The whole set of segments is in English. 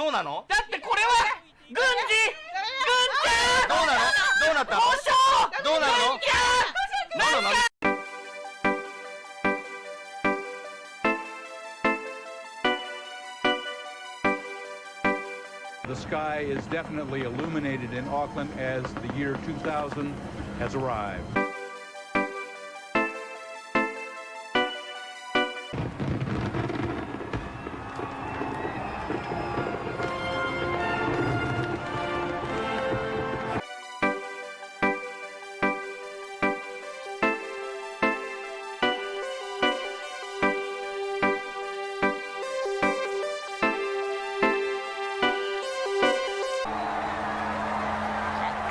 そうなの？だってこれは軍事どうなの？どうなったの？交渉どうなの？なんか The sky is definitely illuminated in Auckland as the year 2000 has arrived.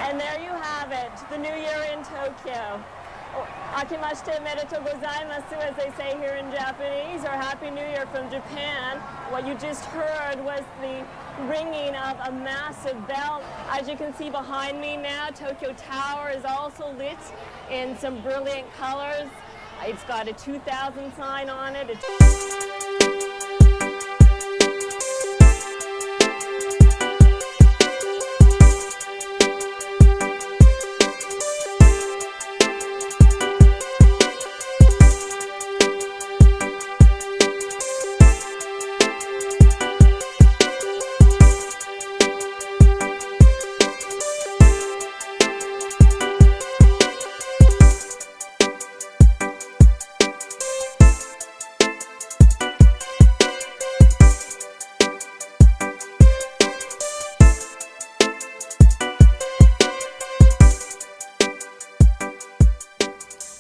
And there you have it, the new year in Tokyo. Akimashite omedetou gozaimasu, as they say here in Japanese, or Happy New Year from Japan. What you just heard was the ringing of a massive bell. As you can see behind me now, Tokyo Tower is also lit in some brilliant colors. It's got a 2000 sign on it.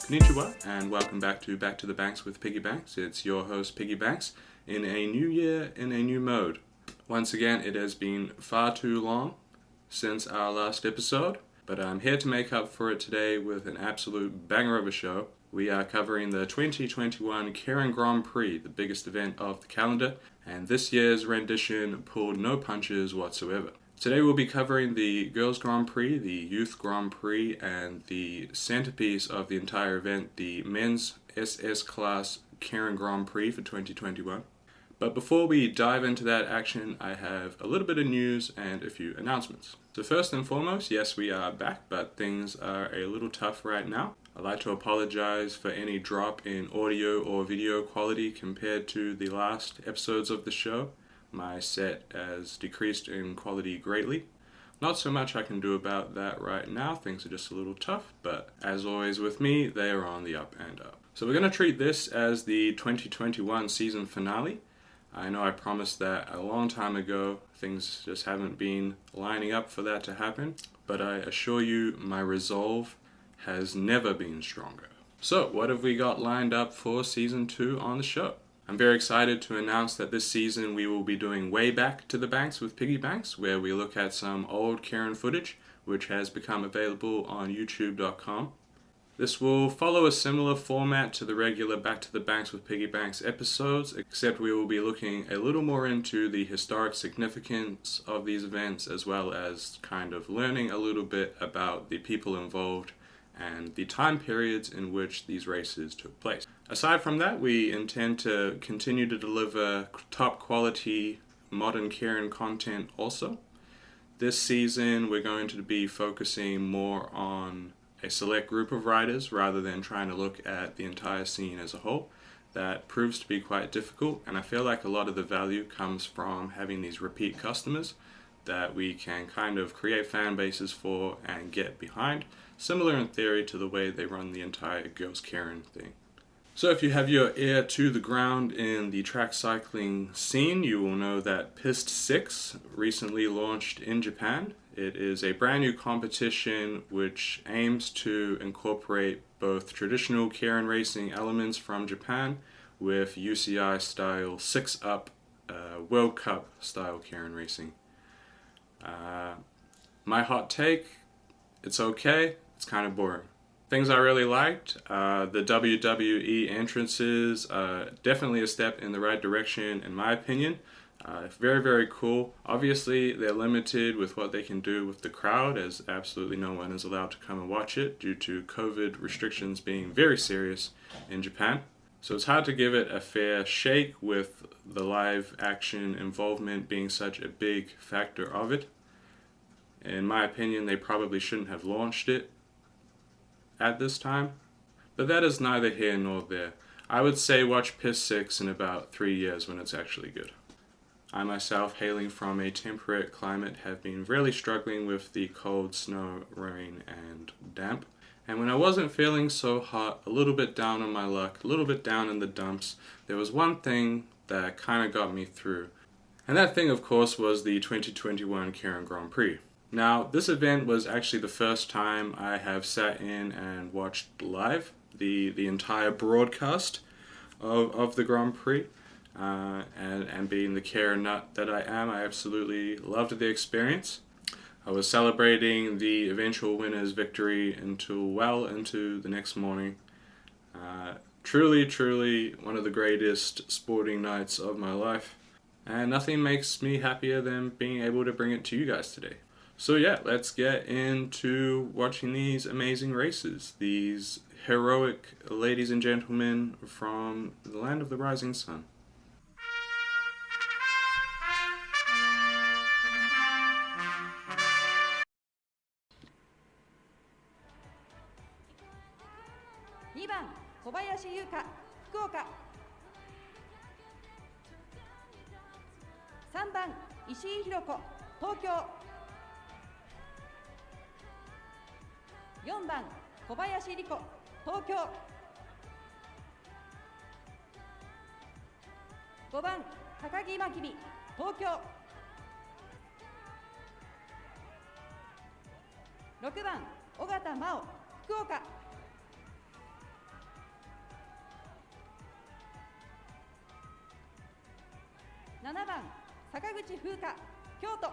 Konnichiwa, and welcome back to the Banks with Piggy Banks. It's your host Piggy Banks in a new year, in a new mode. Once again, it has been far too long since our last episode, but I'm here to make up for it today with an absolute banger of a show. We are covering the 2021 Keirin Grand Prix, the biggest event of the calendar, and this year's rendition pulled no punches whatsoever. Today we'll be covering the Girls Grand Prix, the Youth Grand Prix, and the centerpiece of the entire event, the Men's SS Class Keirin Grand Prix for 2021. But before we dive into that action, I have a little bit of news and a few announcements. So first and foremost, yes, we are back, but things are a little tough right now. I'd like to apologize for any drop in audio or video quality compared to the last episodes of the show. My set has decreased in quality greatly. Not so much I can do about that right now, things are just a little tough, but as always with me, they are on the up and up. So we're going to treat this as the 2021 season finale. I know I promised that a long time ago, things just haven't been lining up for that to happen, but I assure you my resolve has never been stronger. So what have we got lined up for season 2 on the show? I'm very excited to announce that this season we will be doing Way Back to the Banks with Piggy Banks, where we look at some old Keirin footage, which has become available on youtube.com. This will follow a similar format to the regular Back to the Banks with Piggy Banks episodes, except we will be looking a little more into the historic significance of these events, as well as kind of learning a little bit about the people involved and the time periods in which these races took place. Aside from that, we intend to continue to deliver top quality modern Keirin content also. This season we're going to be focusing more on a select group of riders rather than trying to look at the entire scene as a whole. That proves to be quite difficult, and I feel like a lot of the value comes from having these repeat customers that we can kind of create fan bases for and get behind, similar in theory to the way they run the entire Girls Keirin thing. So if you have your ear to the ground in the track cycling scene, you will know that Pist 6 recently launched in Japan. It is a brand new competition which aims to incorporate both traditional Keirin racing elements from Japan with UCI style 6-up World Cup style Keirin racing. My hot take, it's okay, it's kind of boring. Things I really liked, the WWE entrances, definitely a step in the right direction in my opinion. Very, very cool. Obviously, they're limited with what they can do with the crowd, as absolutely no one is allowed to come and watch it due to COVID restrictions being very serious in Japan. So it's hard to give it a fair shake with the live action involvement being such a big factor of it. In my opinion, they probably shouldn't have launched it at this time, but that is neither here nor there. I would say watch Piss 6 in about 3 years when it's actually good. I myself, hailing from a temperate climate, have been really struggling with the cold, snow, rain, and damp. And when I wasn't feeling so hot, a little bit down on my luck, a little bit down in the dumps, there was one thing that kind of got me through. And that thing, of course, was the 2021 Keirin Grand Prix. Now, this event was actually the first time I have sat in and watched live the entire broadcast of the Grand Prix. And being the Keirin nut that I am, I absolutely loved the experience. I was celebrating the eventual winner's victory until well into the next morning. Truly one of the greatest sporting nights of my life. And nothing makes me happier than being able to bring it to you guys today. So yeah, let's get into watching these amazing races. These heroic ladies and gentlemen from the land of the rising sun. 2番小林優香福岡、3番石井寛子東京、4番小林莉子東京、5番高木真備東京、6番尾形真央福岡、7番坂口風花京都、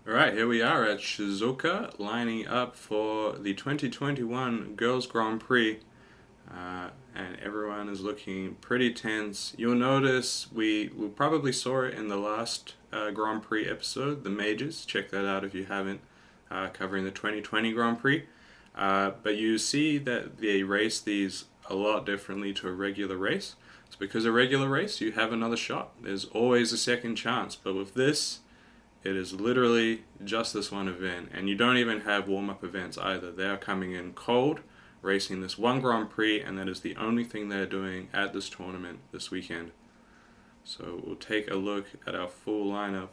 Alright, here we are at Shizuoka, lining up for the 2021 Girls Grand Prix, and everyone is looking pretty tense. You'll notice we probably saw it in the last Grand Prix episode, the Majors. Check that out if you haven't, covering the 2020 Grand Prix. But you see that they race these a lot differently to a regular race. It's because a regular race, you have another shot. There's always a second chance, but with this, it is literally just this one event, and you don't even have warm-up events either. They are coming in cold, racing this one Grand Prix, and that is the only thing they're doing at this tournament this weekend. So we'll take a look at our full lineup.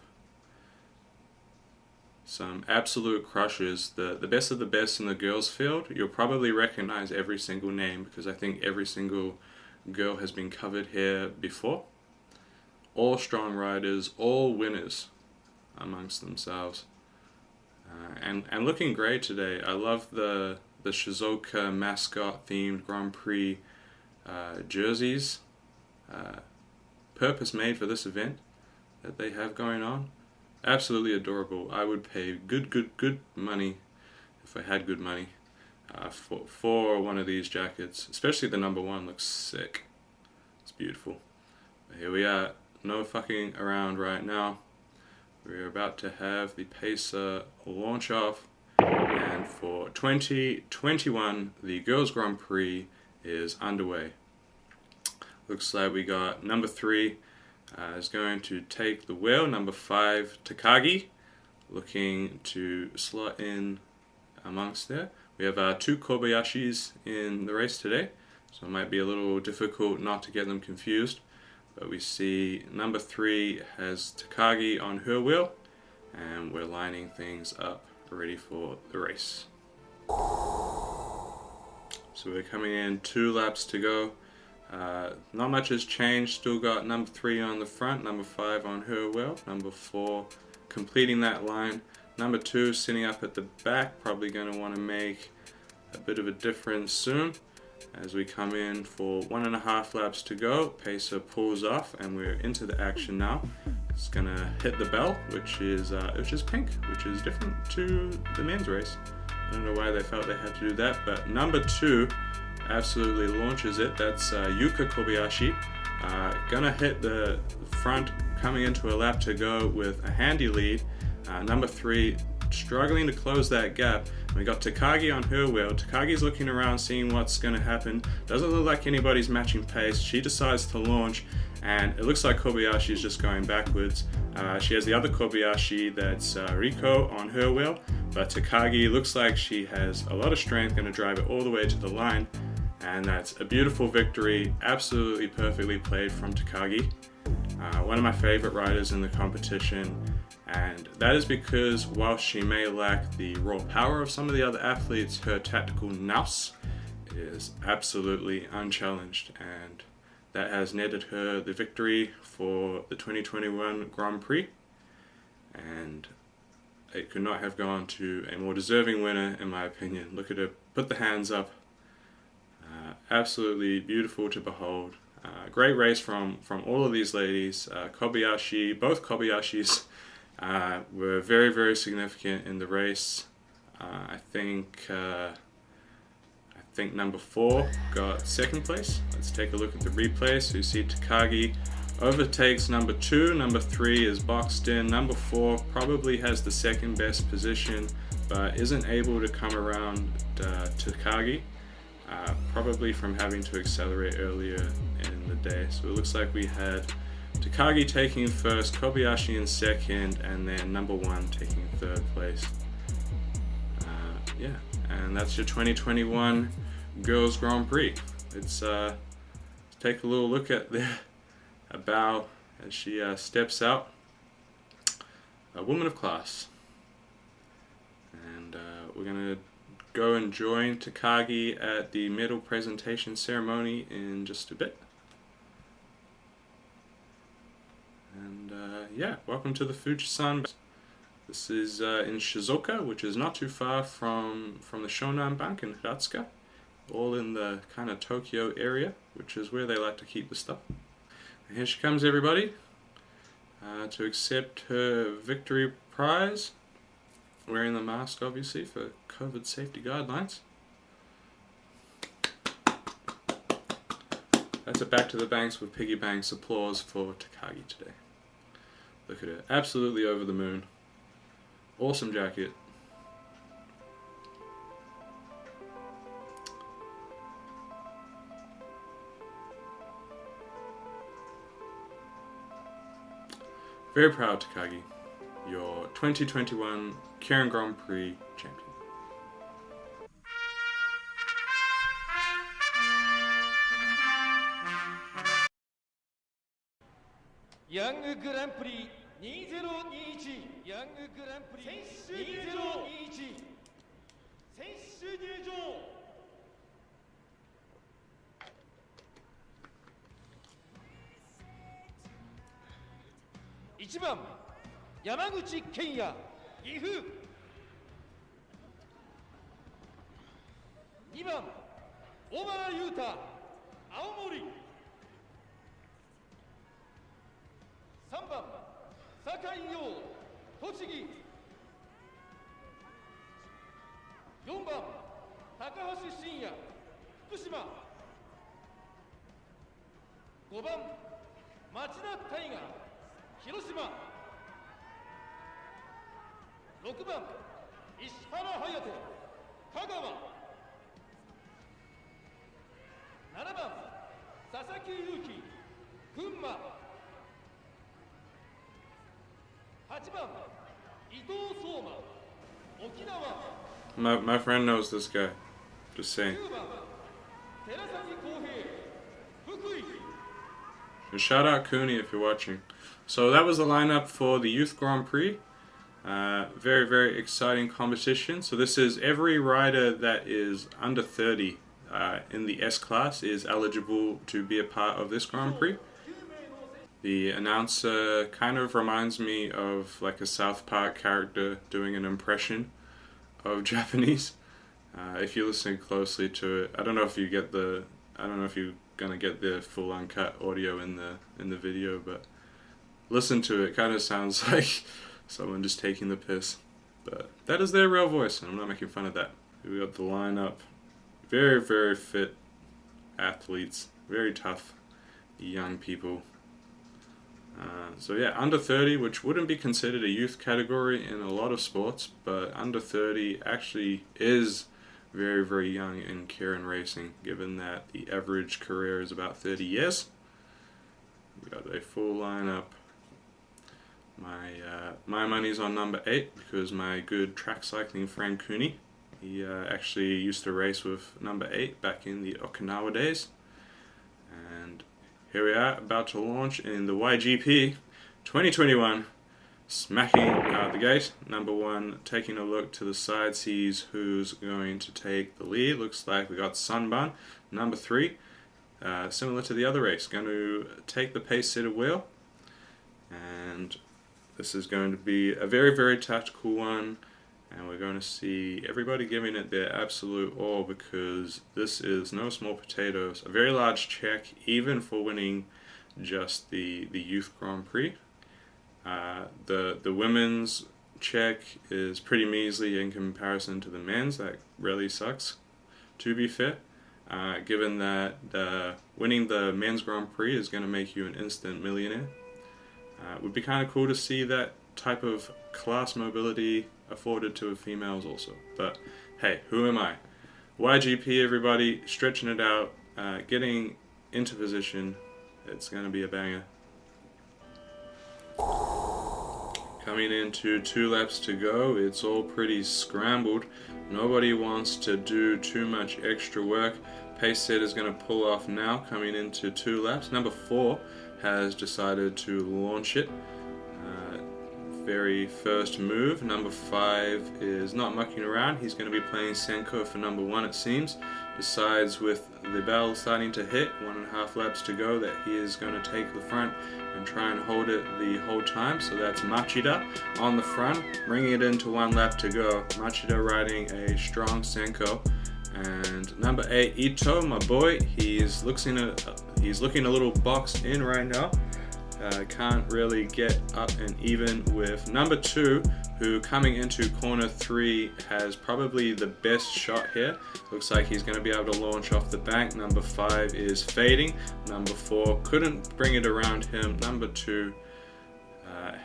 Some absolute crushers, the best of the best in the girls field. You'll probably recognize every single name because I think every single girl has been covered here before. All strong riders, all winners amongst themselves, and looking great today. I love the Shizuoka mascot themed Grand Prix jerseys, purpose made for this event that they have going on. Absolutely adorable. I would pay good money if I had good money for one of these jackets. Especially the number one looks sick. It's beautiful. But here we are. No fucking around right now. We're about to have the Pacer launch off, and for 2021, the Girls Grand Prix is underway. Looks like we got number 3 is going to take the wheel. Number 5, Takagi, looking to slot in amongst there. We have 2 Kobayashis in the race today, so it might be a little difficult not to get them confused. But we see number 3 has Takagi on her wheel, and we're lining things up ready for the race. So we're coming in 2 laps to go. Not much has changed. Still got number 3 on the front, number 5 on her wheel, number 4 completing that line, number 2 sitting up at the back, probably going to want to make a bit of a difference soon. As we come in for 1.5 laps to go, Pacer pulls off and we're into the action now. It's gonna hit the bell, which is pink, which is different to the men's race. I don't know why they felt they had to do that, but number 2 absolutely launches it. That's Yuka Kobayashi. Gonna hit the front, coming into a lap to go with a handy lead. Number 3 struggling to close that gap. We got Takagi on her wheel. Takagi's looking around, seeing what's going to happen. Doesn't look like anybody's matching pace. She decides to launch, and it looks like Kobayashi's just going backwards. She has the other Kobayashi, that's Riko, on her wheel, but Takagi looks like she has a lot of strength, going to drive it all the way to the line, and that's a beautiful victory, absolutely perfectly played from Takagi. One of my favorite riders in the competition, and that is because while she may lack the raw power of some of the other athletes, her tactical nous is absolutely unchallenged, and that has netted her the victory for the 2021 Grand Prix, and it could not have gone to a more deserving winner in my opinion. Look at her put the hands up. Absolutely beautiful to behold. Great race from all of these ladies. Kobayashi, both Kobayashis were very, very significant in the race. I think number 4 got second place. Let's take a look at the replay. So you see Takagi overtakes number 2. Number 3 is boxed in. Number 4 probably has the second best position, but isn't able to come around Takagi, probably from having to accelerate earlier in the day. So it looks like we had Takagi taking first, Kobayashi in second, and then number 1 taking third place. Yeah, and that's your 2021 Girls Grand Prix. Let's take a little look at the bow as she steps out. A woman of class. And we're going to go and join Takagi at the medal presentation ceremony in just a bit. And yeah, welcome to the Fujisan. This is in Shizuoka, which is not too far from the Shonan Bank in Hiratsuka, all in the kind of Tokyo area, which is where they like to keep the stuff. And here she comes, everybody, to accept her victory prize, wearing the mask obviously for COVID safety guidelines. That's a back to the banks with Piggy Banks applause for Takagi today. Look at her, absolutely over the moon. Awesome jacket. Very proud, Takagi, your 2021 Keirin Grand Prix champion. Young Grand Prix 2021 Young Grand Prix 2021選手入場1番山口健也岐阜2番小原優太青森3番酒井陽栃木4番高橋真也福島5番町田大我広島6番石原隼人香川7番佐々木勇気群馬8番伊藤相馬沖縄 My friend knows this guy. Just saying. 9番寺崎康平福井 And shout out Cooney if you're watching. So that was the lineup for the Youth Grand Prix. Very, very exciting competition. So this is every rider that is under 30 in the S class is eligible to be a part of this Grand Prix. The announcer kind of reminds me of like a South Park character doing an impression of Japanese. If you listen closely to it, I don't know if you're gonna get the full uncut audio in the video, but listen to it. Kind of sounds like someone just taking the piss, but that is their real voice, and I'm not making fun of that. We got the lineup. Very, very fit athletes, very tough young people. So yeah, under 30, which wouldn't be considered a youth category in a lot of sports, but under 30 actually is very, very young in Keirin racing, given that the average career is about 30 years. We got a full lineup. My money's on number 8 because my good track cycling friend Kuni, he actually used to race with number 8 back in the Okinawa days. And here we are, about to launch in the YGP 2021, smacking out the gate. Number 1 taking a look to the side, sees who's going to take the lead. Looks like we got Sunbun. Number 3, similar to the other race, going to take the pace setter wheel. And this is going to be a very, very tactical one. And we're going to see everybody giving it their absolute all, because this is no small potatoes. A very large check, even for winning just the Youth Grand Prix. The women's check is pretty measly in comparison to the men's. That really sucks, to be fair. Given that winning the men's Grand Prix is going to make you an instant millionaire. It would be kind of cool to see that type of class mobility afforded to females also. But hey, who am I? YGP, everybody, stretching it out, getting into position. It's going to be a banger. Coming into 2 laps to go, it's all pretty scrambled. Nobody wants to do too much extra work. Pace set is going to pull off now, coming into 2 laps. Number 4 has decided to launch it. Very first move. Number 5 is not mucking around. He's going to be playing Senko for number 1, it seems. Decides with the bell starting to hit, 1.5 laps to go, that he is going to take the front and try and hold it the whole time. So that's Machida on the front, bringing it into 1 lap to go. Machida riding a strong Senko. And number 8, Ito, my boy, he's looking a little boxed in right now. Can't really get up and even with number 2, who coming into corner 3 has probably the best shot here. Looks like he's going to be able to launch off the bank. Number 5 is fading. Number 4 couldn't bring it around him. Number 2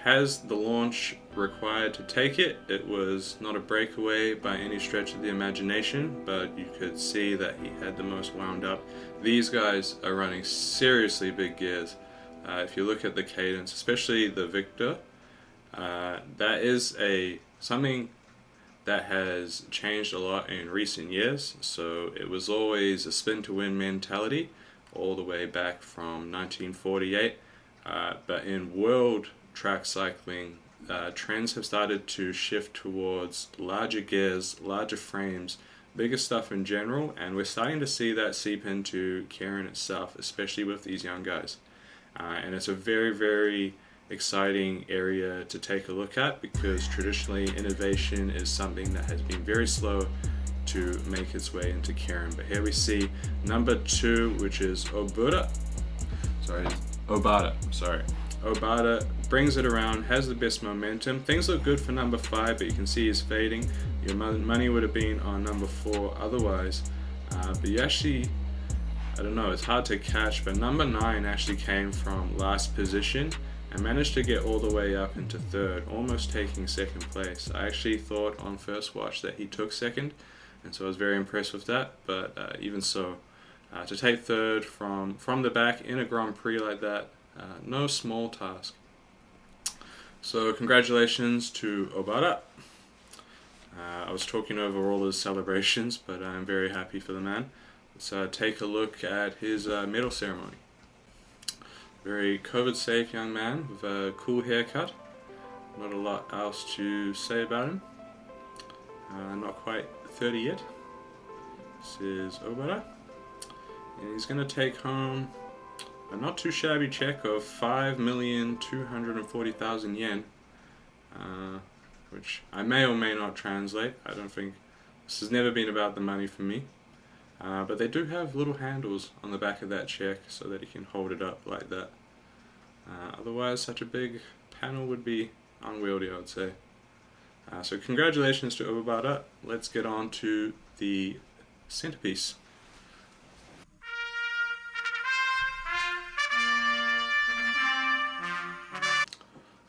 has the launch required to take it. It was not a breakaway by any stretch of the imagination, but you could see that he had the most wound up. These guys are running seriously big gears. If you look at the cadence, especially the Victor, that is something that has changed a lot in recent years. So it was always a spin to win mentality all the way back from 1948. But in world track cycling, trends have started to shift towards larger gears, larger frames, bigger stuff in general, and we're starting to see that seep into Keirin itself, especially with these young guys. And it's a very, very exciting area to take a look at, because traditionally innovation is something that has been very slow to make its way into Keirin. But here we see number 2, which is Obara. Obara brings it around, has the best momentum. Things look good for number 5, but you can see he's fading. Your money would have been on number 4 otherwise. But you actually, I don't know, it's hard to catch, but number 9 actually came from last position and managed to get all the way up into 3rd, almost taking 2nd place. I actually thought on first watch that he took 2nd, and so I was very impressed with that, but even so, to take 3rd from the back in a Grand Prix like that, no small task. So congratulations to Obara. I was talking over all his celebrations, but I'm very happy for the man. Let's take a look at his medal ceremony. Very COVID-safe young man with a cool haircut. Not a lot else to say about him. Not quite 30 yet. This is Obara. And he's going to take home a not too shabby check of 5,240,000 yen. Which I may or may not translate. I don't think, this has never been about the money for me. But they do have little handles on the back of that check so that he can hold it up like that. Otherwise, such a big panel would be unwieldy, I would say. So congratulations to Obara. Let's get on to the centerpiece.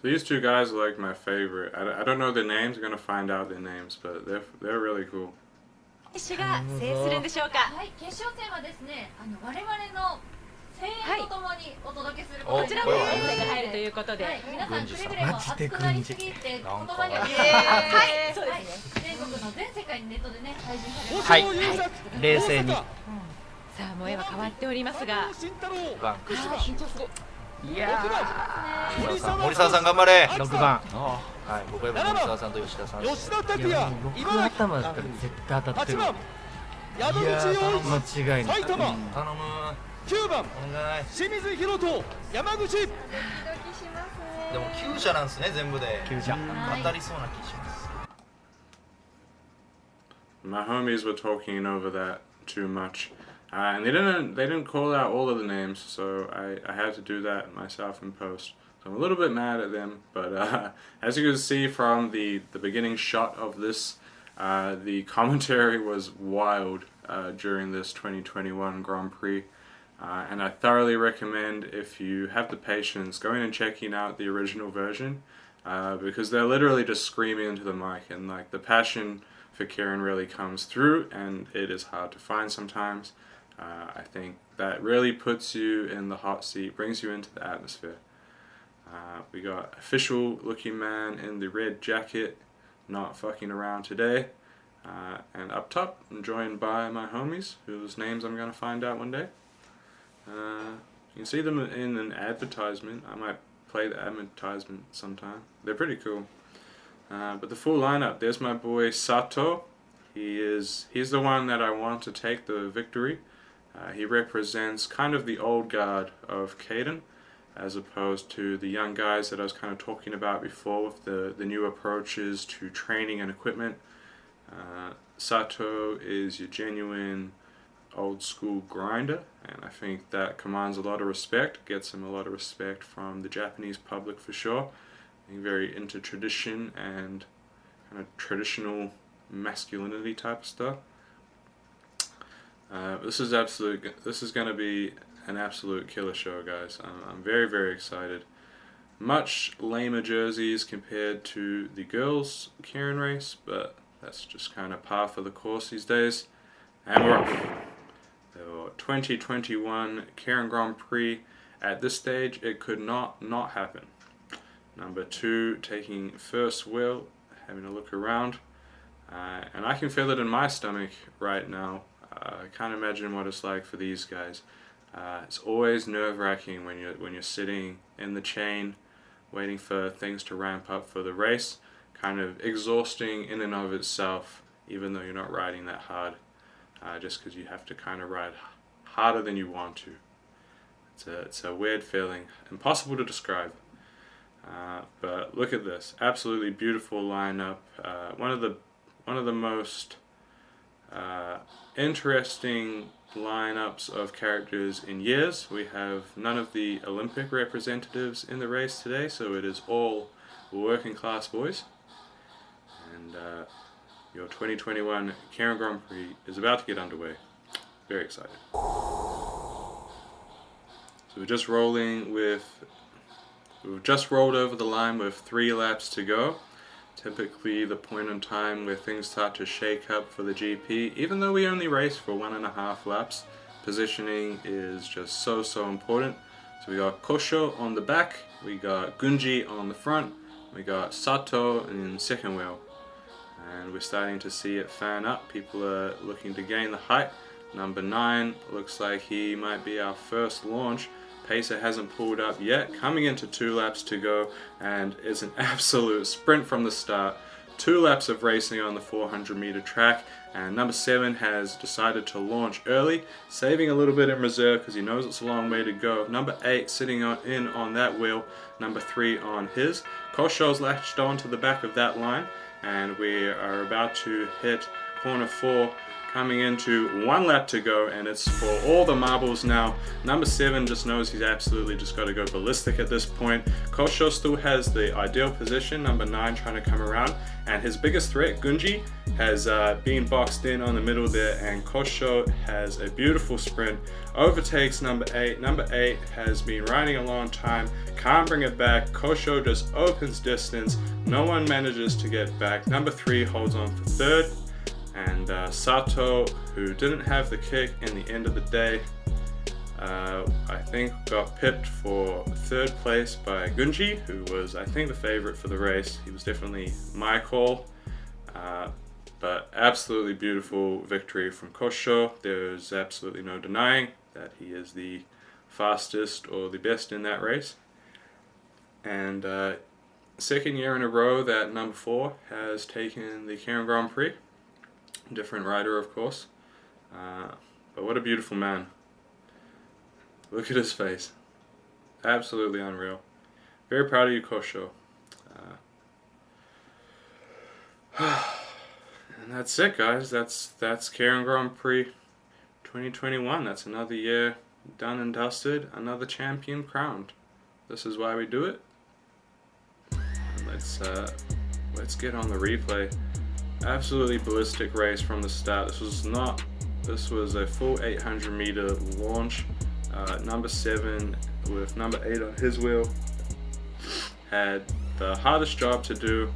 These two guys are like my favorite. I don't know their names. I'm gonna find out their names, but they're really cool. 選手が制するんでしょうか。はい、決勝戦はですね、我々の声援とともにお届けすることにこちらも音声が入るということで、はい、皆さんくれぐれも熱くなりすぎて言葉にははい、そうはい、ですね。全国の全世界にネットでね配信されます。はい冷静にさあ、萌えは変わっておりますが、6番緊張する。いやー森沢さん頑張れ6番はい、僕は森沢さんと吉田さんです吉田拓也、僕頭だったら絶対当たって8る。番宿口陽一、間違いない。埼玉、頼む9番お願い清水宏斗、山口。でも9社なんですね全部で9社当たりそうな気します My homies were talking over that too much, and they didn't call out all of the names, so I had to do that myself in post. So I'm a little bit mad at them, but as you can see from the beginning shot of this, the commentary was wild during this 2021 Grand Prix, and I thoroughly recommend, if you have the patience, going and checking out the original version, because they're literally just screaming into the mic, and like the passion for Keirin really comes through, and it is hard to find sometimes. I think that really puts you in the hot seat, brings you into the atmosphere. We got official looking man in the red jacket, not fucking around today. And up top, I'm joined by my homies, whose names I'm going to find out one day. You can see them in an advertisement. I might play the advertisement sometime. They're pretty cool. But the full lineup, there's my boy Sato. He's the one that I want to take the victory. He represents kind of the old guard of Keirin, as opposed to the young guys that I was kind of talking about before with the new approaches to training and equipment. Sato is your genuine old school grinder, and I think that commands a lot of respect, gets him a lot of respect from the Japanese public for sure. Being very into tradition and kind of traditional masculinity type of stuff. This is going to be an absolute killer show, guys. I'm very, very excited. Much lamer jerseys compared to the girls' Keirin race, but that's just kind of par for the course these days. And we're off. The 2021 Keirin Grand Prix. At this stage, it could not happen. Number 2 taking first wheel, having a look around, and I can feel it in my stomach right now. I can't imagine what it's like for these guys. It's always nerve-wracking when you're sitting in the chain, waiting for things to ramp up for the race. Kind of exhausting in and of itself, even though you're not riding that hard, just because you have to kind of ride harder than you want to. It's a weird feeling, impossible to describe. But look at this, absolutely beautiful lineup. One of the most interesting lineups of characters in years. We have none of the Olympic representatives in the race today, so it is all working class boys. And your 2021 Keirin Grand Prix is about to get underway. Very excited. So we've just rolled over the line with 3 laps to go. Typically the point in time where things start to shake up for the GP. Even though we only race for 1.5 laps, positioning is just so important. So we got Kosho on the back, we got Gunji on the front, we got Sato in second wheel. And we're starting to see it fan up. People are looking to gain the height. Number 9 looks like he might be our first launch. Pacer hasn't pulled up yet, coming into 2 laps to go, and it's an absolute sprint from the start. 2 laps of racing on the 400-meter track, and number 7 has decided to launch early, saving a little bit in reserve because he knows it's a long way to go. Number 8 sitting in on that wheel, number 3 on his. Kosho's latched on to the back of that line, and we are about to hit corner 4. Coming into 1 lap to go, and it's for all the marbles now. Number 7 just knows he's absolutely just got to go ballistic at this point. Kosho still has the ideal position, number 9 trying to come around, And his biggest threat, Gunji, has been boxed in on the middle there, and Kosho has a beautiful sprint, overtakes number 8. Number 8 has been riding a long time, can't bring it back. Kosho just opens distance, no one manages to get back. Number 3 holds on for 3rd, and Sato, who didn't have the kick in the end of the day, I think got pipped for 3rd place by Gunji, who was, I think, the favorite for the race. He was definitely my call, but absolutely beautiful victory from Kosho. There's absolutely no denying that he is the fastest or the best in that race. And 2nd year in a row that number 4 has taken the Keirin Grand Prix. Different rider, of course, but what a beautiful man. Look at his face. Absolutely unreal. Very proud of you, Kosho. And that's it, guys. That's Keirin Grand Prix 2021. That's another year done and dusted. Another champion crowned. This is why we do it. And let's get on the replay. Absolutely ballistic race from the start. This was a full 800 meter launch. Number 7 with number 8 on his wheel had the hardest job to do.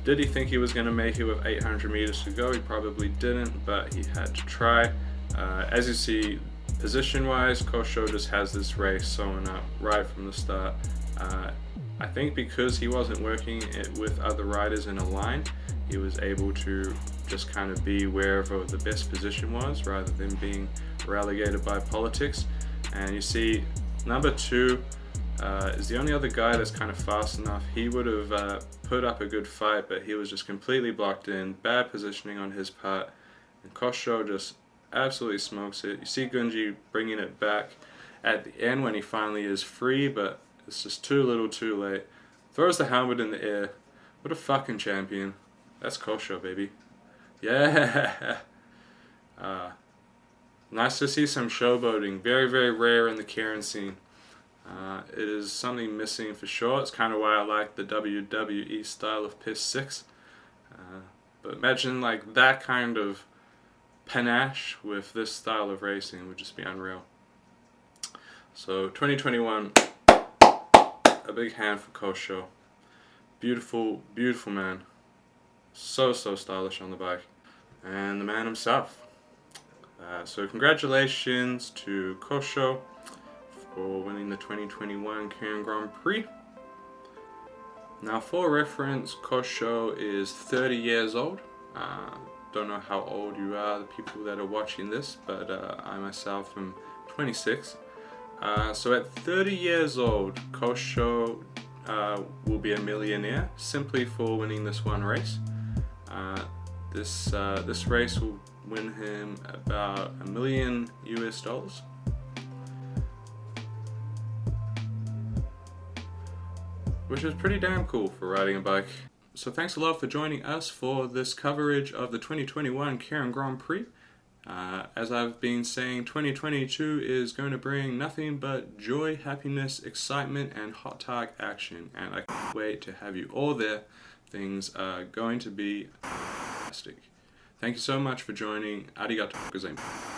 Did he think he was going to make it with 800 meters to go? He probably didn't, but he had to try. As you see, position wise, Kosho just has this race sewn up right from the start. I think because he wasn't working with other riders in a line, he was able to just kind of be wherever the best position was rather than being relegated by politics. And you see, number 2 is the only other guy that's kind of fast enough. He would have put up a good fight, but he was just completely blocked in. Bad positioning on his part. And Kosho just absolutely smokes it. You see Gunji bringing it back at the end when he finally is free, but it's just too little too late. Throws the helmet in the air. What a fucking champion. That's Kosho, baby. Yeah! Nice to see some showboating. Very, very rare in the Keirin scene. It is something missing for sure. It's kind of why I like the WWE style of Piss 6. But imagine like that kind of panache with this style of racing would just be unreal. So 2021, a big hand for Kosho. Beautiful, beautiful man. So stylish on the bike. And the man himself. So congratulations to Kosho for winning the 2021 Keirin Grand Prix. Now for reference, Kosho is 30 years old. Don't know how old you are, the people that are watching this, but I myself am 26. So at 30 years old, Kosho will be a millionaire simply for winning this one race. This race will win him about $1 million US, which is pretty damn cool for riding a bike. So thanks a lot for joining us for this coverage of the 2021 Keirin Grand Prix. As I've been saying, 2022 is going to bring nothing but joy, happiness, excitement, and hot tag action, and I can't wait to have you all there. Things are going to be fantastic. Thank you so much for joining. Arigatou gozaimasu.